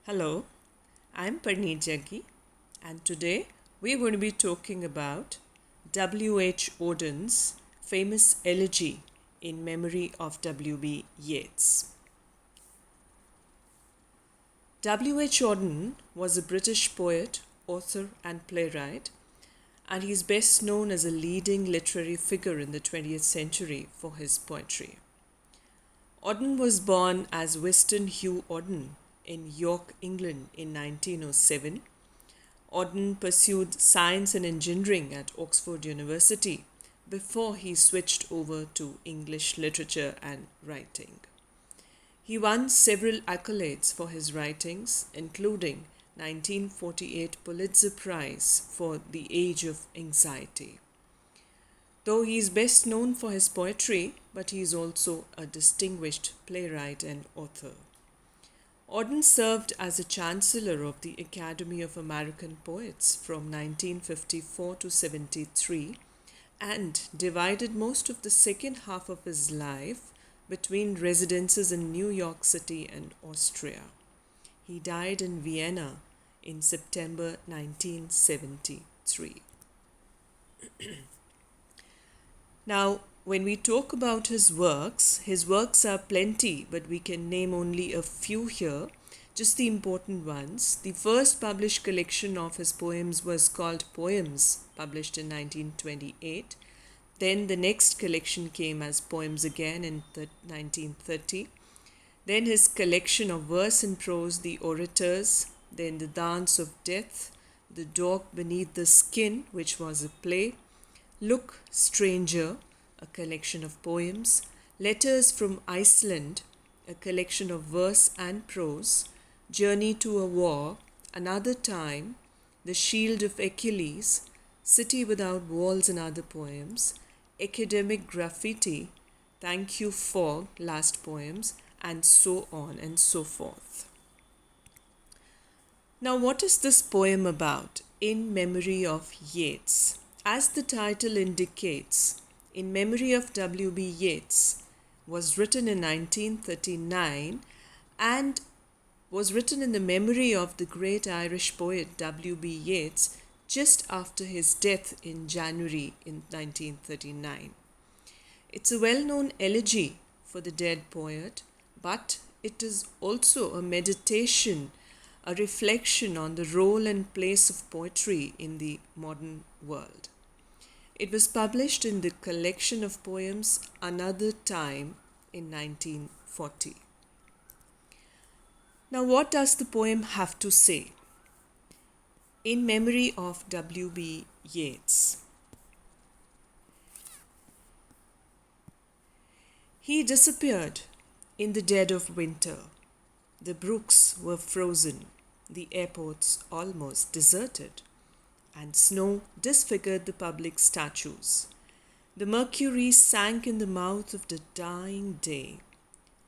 Hello, I'm Parneet Jaggi, and today we're going to be talking about W.H.Auden's famous elegy in memory of W.B.Yeats. W.H.Auden was a British poet, author, and playwright, and he's best known as a leading literary figure in the 20th century for his poetry. Auden was born as Weston Hugh Auden in York, England in 1907. Auden pursued science and engineering at Oxford University before he switched over to English literature and writing. He won several accolades for his writings, including 1948 Pulitzer Prize for The Age of Anxiety. Though he is best known for his poetry, but he is also a distinguished playwright and author. Auden served as a Chancellor of the Academy of American Poets from 1954 to 73 and divided most of the second half of his life between residences in New York City and Austria. He died in Vienna in September 1973. Now, when we talk about his works are plenty, but we can name only a few here, just the important ones. The first published collection of his poems was called Poems, published in 1928. Then the next collection came as Poems again in 1930. Then his collection of verse and prose, The Orators. Then The Dance of Death, The Dog Beneath the Skin, which was a play. Look, Stranger, a collection of poems. Letters from Iceland, a collection of verse and prose. Journey to a War, Another Time, The Shield of Achilles, City Without Walls and Other Poems, Academic Graffiti, Thank You For, Last Poems, and so on and so forth. Now, what is this poem about? In Memory of Yeats. As the title indicates, In Memory of W.B. Yeats was written in 1939 and was written in the memory of the great Irish poet W.B. Yeats just after his death in January in 1939. It's a well-known elegy for the dead poet, but it is also a meditation, a reflection on the role and place of poetry in the modern world. It was published in the collection of poems Another Time in 1940. Now, what does the poem have to say? In Memory of W.B. Yeats. He disappeared in the dead of winter. The brooks were frozen, the airports almost deserted, and snow disfigured the public statues. The mercury sank in the mouth of the dying day.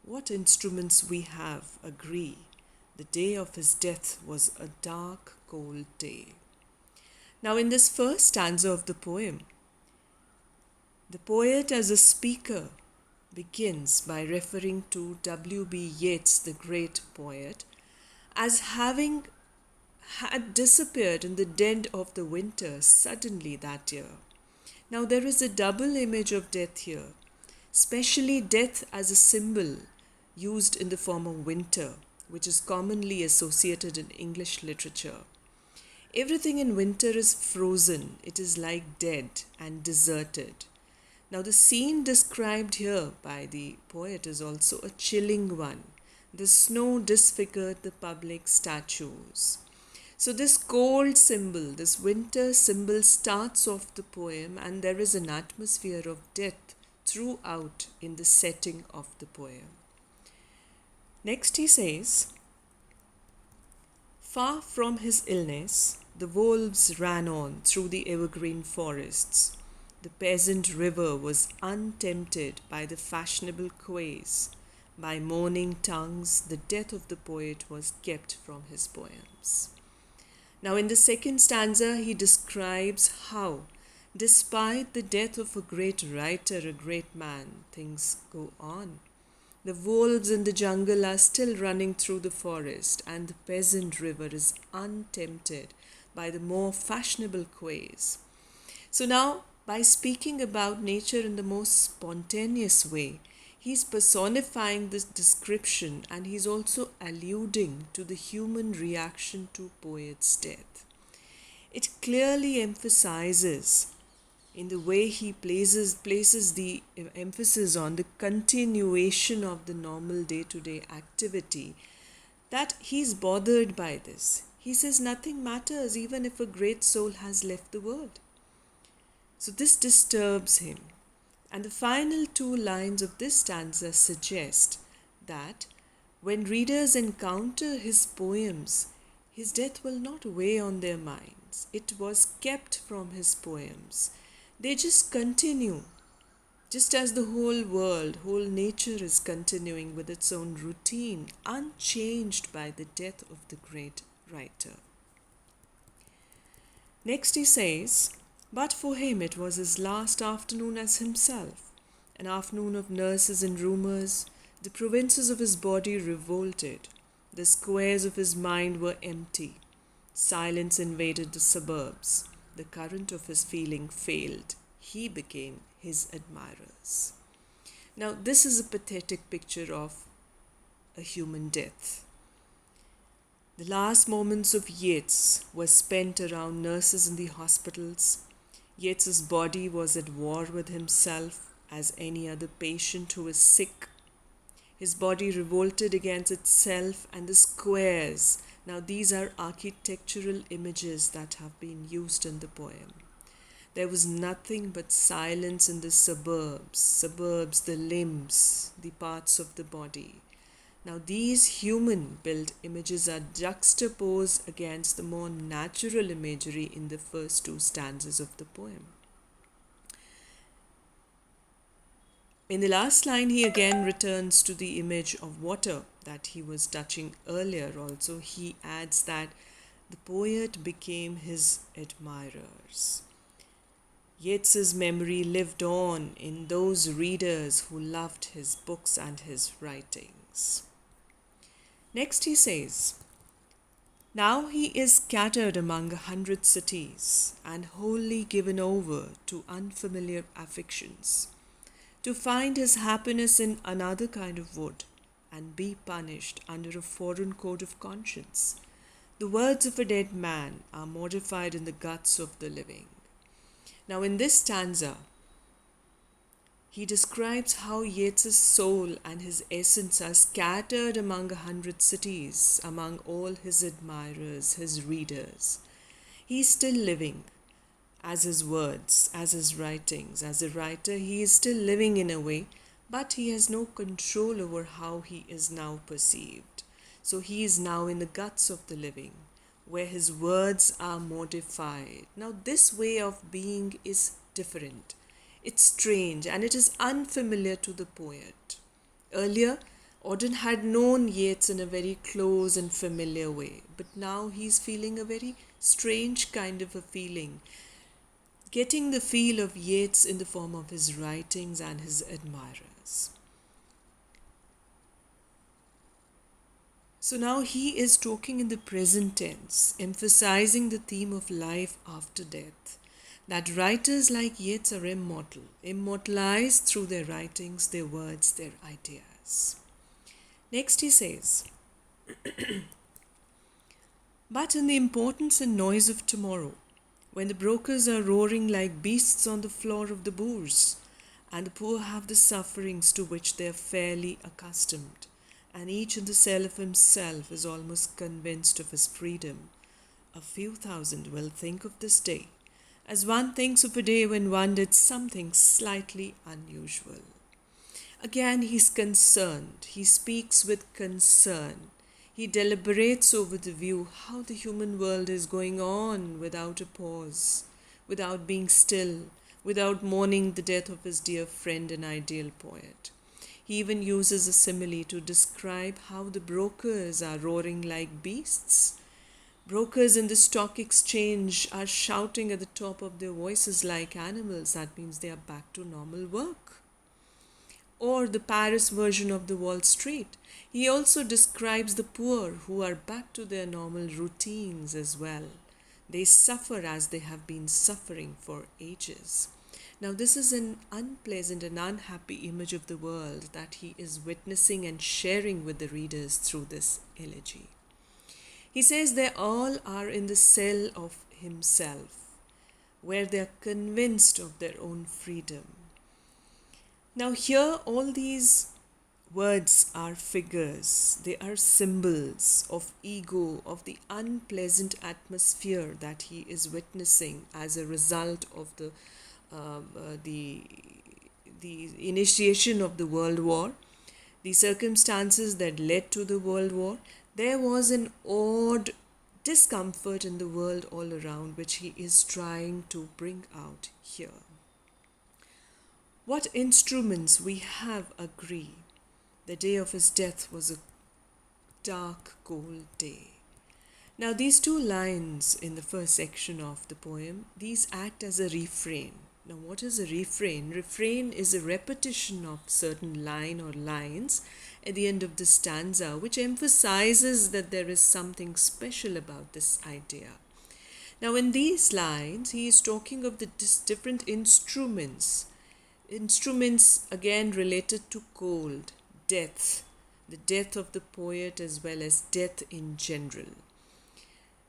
What instruments we have agree. The day of his death was a dark, cold day. Now, in this first stanza of the poem, the poet as a speaker begins by referring to W.B. Yeats, the great poet, as having had disappeared in the dead of the winter suddenly that year. Now, there is a double image of death here, especially death as a symbol used in the form of winter, which is commonly associated in English literature. Everything in winter is frozen, it is like dead and deserted. Now, the scene described here by the poet is also a chilling one. The snow disfigured the public statues. So this cold symbol, this winter symbol starts off the poem, and there is an atmosphere of death throughout in the setting of the poem. Next he says, Far from his illness, the wolves ran on through the evergreen forests. The peasant river was untempted by the fashionable quays. By moaning tongues, the death of the poet was kept from his poems. Now, in the second stanza, he describes how, despite the death of a great writer, a great man, things go on. The wolves in the jungle are still running through the forest, and the peasant river is untempted by the more fashionable quays. So now, by speaking about nature in the most spontaneous way, he's personifying this description, and he's also alluding to the human reaction to poet's death. It clearly emphasizes in the way he places the emphasis on the continuation of the normal day-to-day activity, that he's bothered by this. He says nothing matters even if a great soul has left the world. So this disturbs him. And the final two lines of this stanza suggest that when readers encounter his poems, his death will not weigh on their minds. It was kept from his poems. They just continue, just as the whole world, whole nature is continuing with its own routine, unchanged by the death of the great writer. Next he says, but for him it was his last afternoon as himself, an afternoon of nurses and rumours. The provinces of his body revolted, the squares of his mind were empty. Silence invaded the suburbs. The current of his feeling failed. He became his admirers. Now, this is a pathetic picture of a human death. The last moments of Yeats were spent around nurses in the hospitals. Yeats's body was at war with himself as any other patient who is sick. His body revolted against itself and the squares. Now these are architectural images that have been used in the poem. There was nothing but silence in the suburbs, the limbs, the parts of the body. Now these human-built images are juxtaposed against the more natural imagery in the first two stanzas of the poem. In the last line, he again returns to the image of water that he was touching earlier. Also, he adds that the poet became his admirers. Yeats's memory lived on in those readers who loved his books and his writings. Next he says, now he is scattered among 100 cities and wholly given over to unfamiliar affections, to find his happiness in another kind of wood and be punished under a foreign code of conscience. The words of a dead man are modified in the guts of the living. Now in this stanza, he describes how Yeats's soul and his essence are scattered among 100 cities, among all his admirers, his readers. He is still living. As his words, as his writings, as a writer, he is still living in a way, but he has no control over how he is now perceived. So he is now in the guts of the living, where his words are modified. Now this way of being is different. It's strange and it is unfamiliar to the poet. Earlier, Auden had known Yeats in a very close and familiar way, but now he's feeling a very strange kind of a feeling, getting the feel of Yeats in the form of his writings and his admirers. So now he is talking in the present tense, emphasizing the theme of life after death, that writers like Yeats are immortal, immortalized through their writings, their words, their ideas. Next he says, but in the importance and noise of tomorrow, when the brokers are roaring like beasts on the floor of the bourse, and the poor have the sufferings to which they are fairly accustomed, and each in the cell of himself is almost convinced of his freedom, a few thousand will think of this day, as one thinks of a day when one did something slightly unusual. Again he's concerned, he speaks with concern. He deliberates over the view how the human world is going on without a pause, without being still, without mourning the death of his dear friend and ideal poet. He even uses a simile to describe how the brokers are roaring like beasts. Brokers in the stock exchange are shouting at the top of their voices like animals. That means they are back to normal work. or the Paris version of the Wall Street. He also describes the poor who are back to their normal routines as well. They suffer as they have been suffering for ages. Now, this is an unpleasant and unhappy image of the world that he is witnessing and sharing with the readers through this elegy. He says they all are in the cell of himself, where they are convinced of their own freedom. Now, here, all these words are figures, they are symbols of ego, of the unpleasant atmosphere that he is witnessing as a result of the initiation of the World War, the circumstances that led to the World War. There was an odd discomfort in the world all around, which he is trying to bring out here. What instruments we have agree. The day of his death was a dark, cold day. Now, these two lines in the first section of the poem, these act as a refrain. Now, what is a refrain? Refrain is a repetition of certain line or lines at the end of the stanza, which emphasizes that there is something special about this idea. Now, in these lines, he is talking of the different instruments. Instruments again related to cold, death, the death of the poet as well as death in general.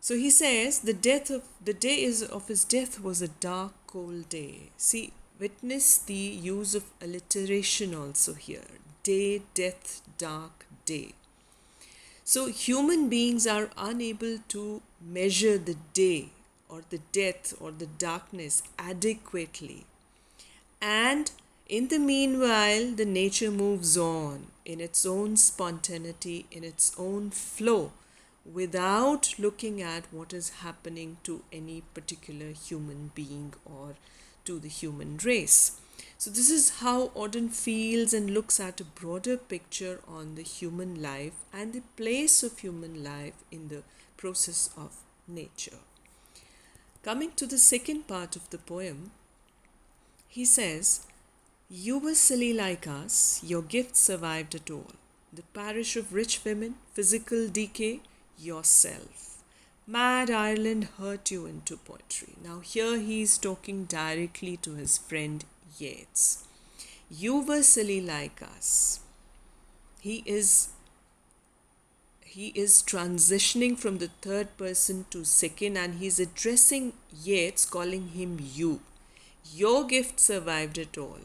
So he says the day of his death was a dark, cold day. See, witness the use of alliteration also here. Day, death, dark, day. So human beings are unable to measure the day or the death or the darkness adequately. And in the meanwhile, the nature moves on in its own spontaneity, in its own flow, without looking at what is happening to any particular human being or to the human race. So this is how Auden feels and looks at a broader picture on the human life and the place of human life in the process of nature. Coming to the second part of the poem, he says, "You were silly like us, your gift survived it all. The parish of rich women, physical decay, yourself. Mad Ireland hurt you into poetry." Now here he is talking directly to his friend Yeats. You were silly like us. He is transitioning from the third person to second, and he's addressing Yeats, calling him you. Your gift survived it all.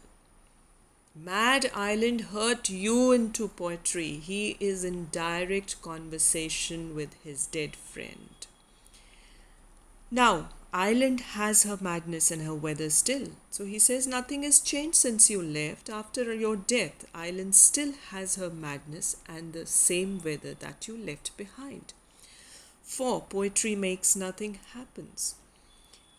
Mad Island hurt you into poetry. He is in direct conversation with his dead friend. Now, Ireland has her madness and her weather still. So he says nothing has changed since you left. After your death, Ireland still has her madness and the same weather that you left behind. For poetry makes nothing happens.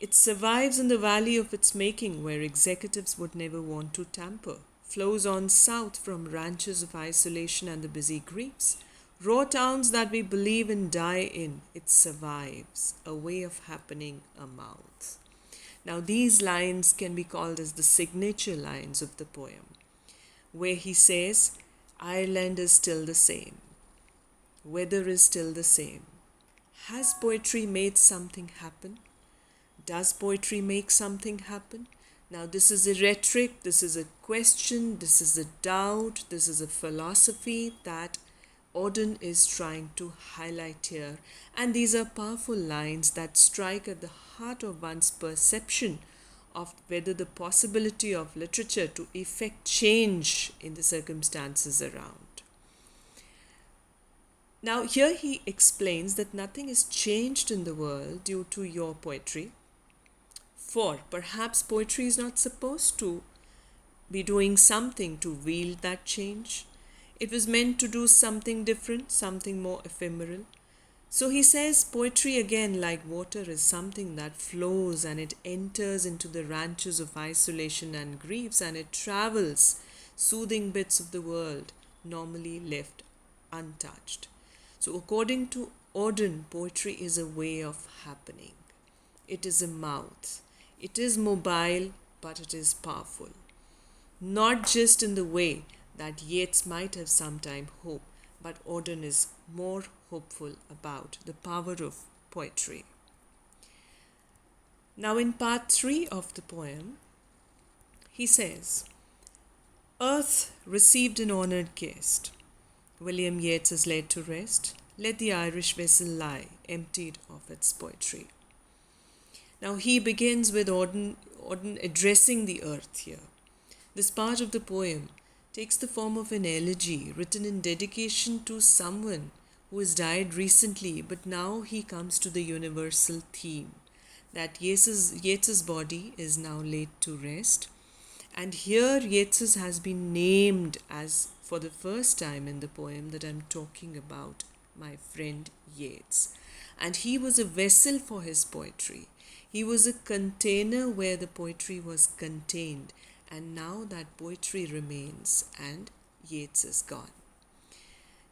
It survives in the valley of its making, where executives would never want to tamper. Flows on south from ranches of isolation and the busy griefs. Raw towns that we believe and die in, it survives, a way of happening, a mouth. Now these lines can be called as the signature lines of the poem, where he says, Ireland is still the same. Weather is still the same. Has poetry made something happen? Does poetry make something happen? Now this is a rhetoric, this is a question, this is a doubt, this is a philosophy that Auden is trying to highlight here. And these are powerful lines that strike at the heart of one's perception of whether the possibility of literature to effect change in the circumstances around. Now here he explains that nothing is changed in the world due to your poetry. For perhaps poetry is not supposed to be doing something to wield that change. It was meant to do something different, something more ephemeral. So he says poetry again, like water, is something that flows and it enters into the ranches of isolation and griefs, and it travels, soothing bits of the world normally left untouched. So according to Auden, poetry is a way of happening. It is a mouth. It is mobile, but it is powerful. not just in the way that Yeats might have sometime hoped, but Auden is more hopeful about the power of poetry. Now, in part 3 of the poem, he says, Earth received an honoured guest. William Yeats is laid to rest. Let the Irish vessel lie, emptied of its poetry. Now he begins with Auden addressing the earth here. This part of the poem takes the form of an elegy written in dedication to someone who has died recently, but now he comes to the universal theme that Yeats's body is now laid to rest. And here Yeats has been named as, for the first time in the poem, that I'm talking about my friend Yeats. And he was a vessel for his poetry. He was a container where the poetry was contained. And now that poetry remains and Yeats is gone.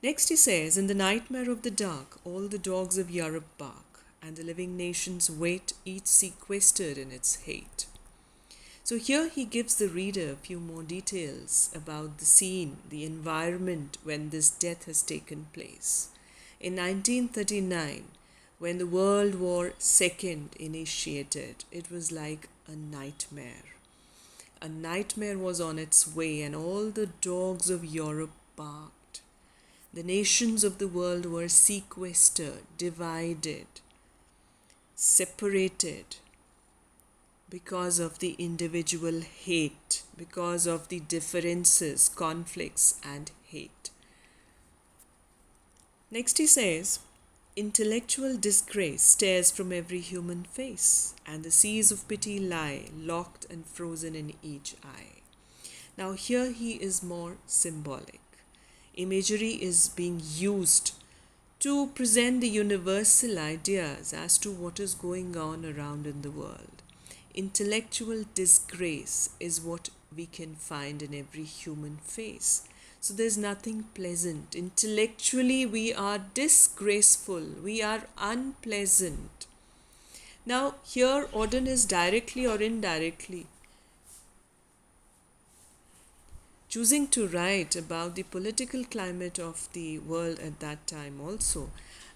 Next he says, in the nightmare of the dark, all the dogs of Europe bark, and the living nations wait, each sequestered in its hate. So here he gives the reader a few more details about the scene, the environment when this death has taken place. In 1939, when the World War II initiated, it was like a nightmare. A nightmare was on its way, and all the dogs of Europe barked. The nations of the world were sequestered, divided, separated because of the individual hate, because of the differences, conflicts, and hate. Next he says, intellectual disgrace stares from every human face, and the seas of pity lie locked and frozen in each eye. Now here he is more symbolic. Imagery is being used to present the universal ideas as to what is going on around in the world. Intellectual disgrace is what we can find in every human face. So there's nothing pleasant. Intellectually, we are disgraceful. We are unpleasant. Now, here Auden is directly or indirectly choosing to write about the political climate of the world at that time also.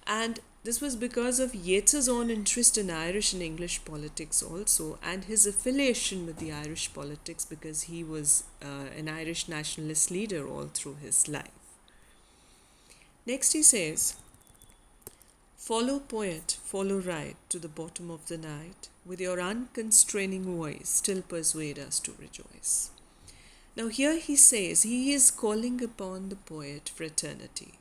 And this was because of Yeats's own interest in Irish and English politics also, and his affiliation with the Irish politics, because he was an Irish nationalist leader all through his life. Next he says, follow poet, follow right to the bottom of the night, with your unconstraining voice still persuade us to rejoice. Now here he says he is calling upon the poet fraternity,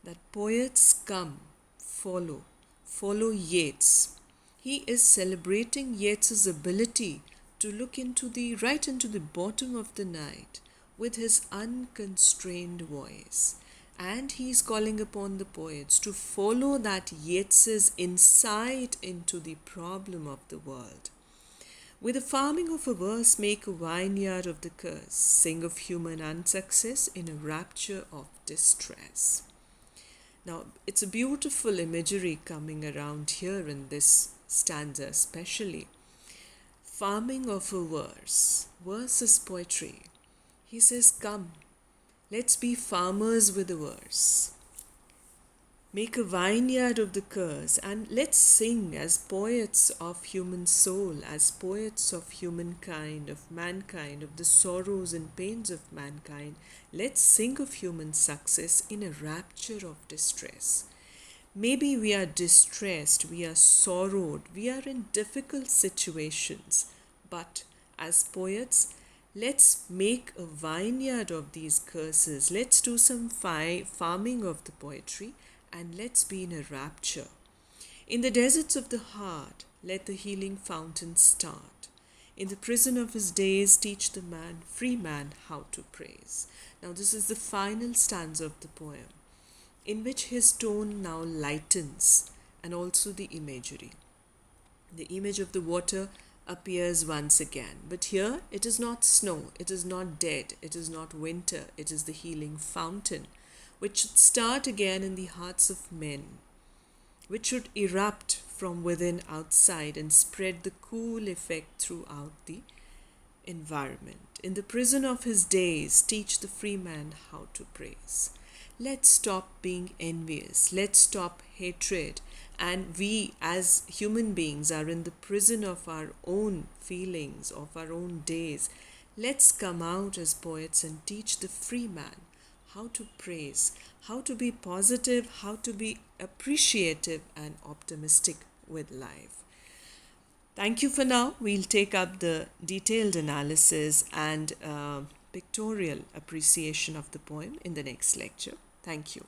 that poets come, follow Yeats. He is celebrating Yeats's ability to look right into the bottom of the night with his unconstrained voice. And he is calling upon the poets to follow that Yeats's insight into the problem of the world. With the farming of a verse, make a vineyard of the curse, sing of human unsuccess in a rapture of distress. Now, it's a beautiful imagery coming around here in this stanza especially. Farming of a verse. Verse is poetry. He says, come, let's be farmers with a verse. Make a vineyard of the curse, and let's sing as poets of human soul, as poets of humankind, of mankind, of the sorrows and pains of mankind. Let's sing of human success in a rapture of distress. Maybe we are distressed, we are sorrowed, we are in difficult situations, but as poets, let's make a vineyard of these curses. Let's do some farming of the poetry, and let's be in a rapture. In the deserts of the heart, let the healing fountain start. In the prison of his days, teach the free man, how to praise. Now this is the final stanza of the poem, in which his tone now lightens, and also the imagery. The image of the water appears once again, but here it is not snow, it is not dead, it is not winter, it is the healing fountain, which should start again in the hearts of men, which should erupt from within outside and spread the cool effect throughout the environment. In the prison of his days, teach the free man how to praise. Let's stop being envious. Let's stop hatred. And we, as human beings, are in the prison of our own feelings, of our own days. Let's come out as poets and teach the free man how to praise, how to be positive, how to be appreciative and optimistic with life. Thank you for now. We'll take up the detailed analysis and pictorial appreciation of the poem in the next lecture. Thank you.